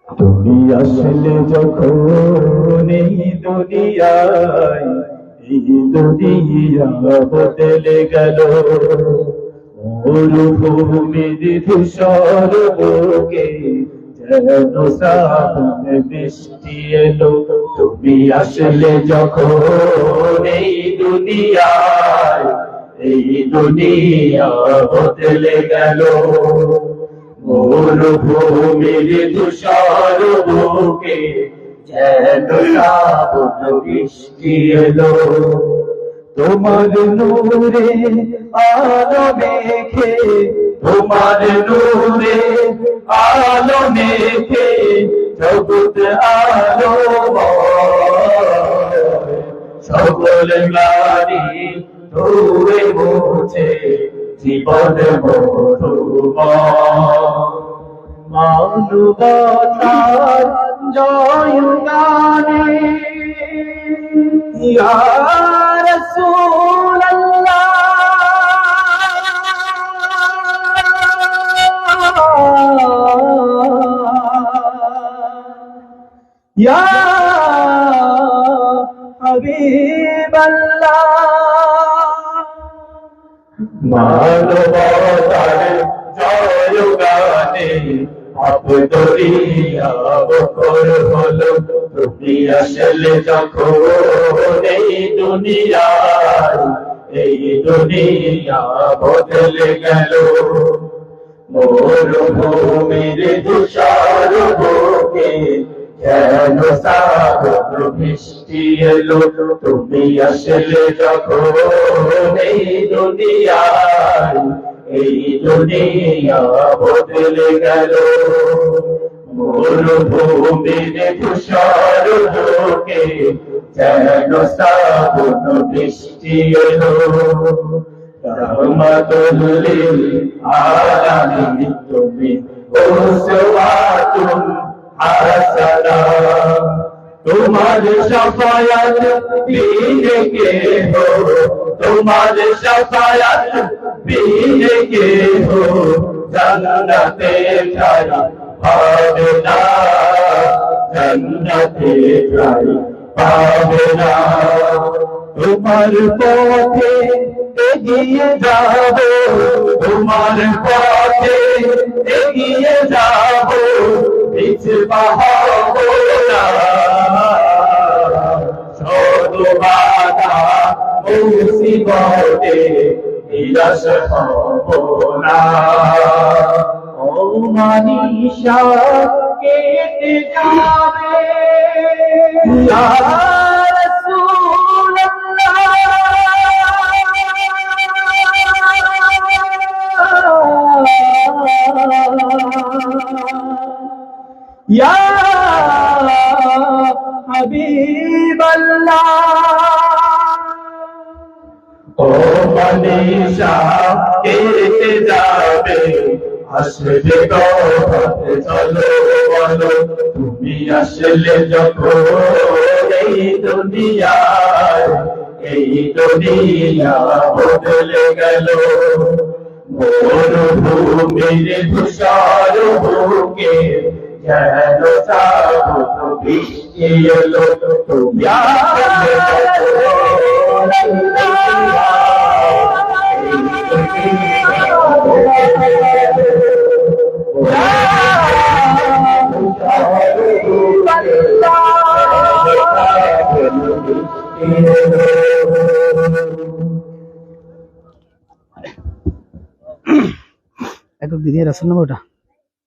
তুমি আসলে যখন এই দুনিয়ায়, এই দুনিয়া বদলে গেল। মরুভূমির ধূসর বুকে যেন শ্রাবণ বৃষ্টি এলো। তুমি আসলে যখন এই দুনিয়ায়, এই দুনিয়া বদলে গেল। মরুভূমির ধূসর বুকে যেন শ্রাবণ বৃষ্টি এলো। তোমার নূরে আলো মেখে, তোমার নূরে আলো মেখে জগৎ আলোময়। সকল গ্লানি ধুয়ে মুছে জীবন মধুময়। মানবতার জয় গানে ইয়া রাসূলুল্লাহ, ইয়া হাবিবাল্লাহ। মানবতার জয় গানে আবদরিয়া বকর হলো। তুমি আসলে যখন এই দুনিয়ায়, এই দুনিয়া বদলে গেল। মরুভূমির ধূসর বুকে যেন শ্রাবণ বৃষ্টি এলো। তুমি আসলে যখন এই দুনিয়ায়, এই দুনিয়া বদলে গেল। মরুভূমির ধূসর বুকে যেন শ্রাবণ বৃষ্টি এলো। রহমাতুল লিল আলামিন তুমি উসওয়াতুন হাসানা। তোমার শাফায়াত বিনে কে হো, তোমার শাফায়াত বিনে কে হো জান্নাতে ঠাই পাবে না, জান্নাতে ঠাই পাবে না। তোমার পথে এগিয়ে যাব, তোমার পথে এগিয়ে যাব, পিছপা হব না। শত বাধা মুসিবতে নিরাশ হব না। ও মানিশা কেটে যাবে ইয়া ইয়া হাবিবাল্লাহ। ও মানিশা কেটে যাবে, আসবে কখন চলো বলো। তুমি আসলে যখন এই দুনিয়ায়, এই দুনিয়া বদলে গেল। মরুভূমির ধূসর বুকে যেন শ্রাবণ বৃষ্টি এলো। তুমি আসলে যখন এই একটু দিদি রাসূল নাম ওটা।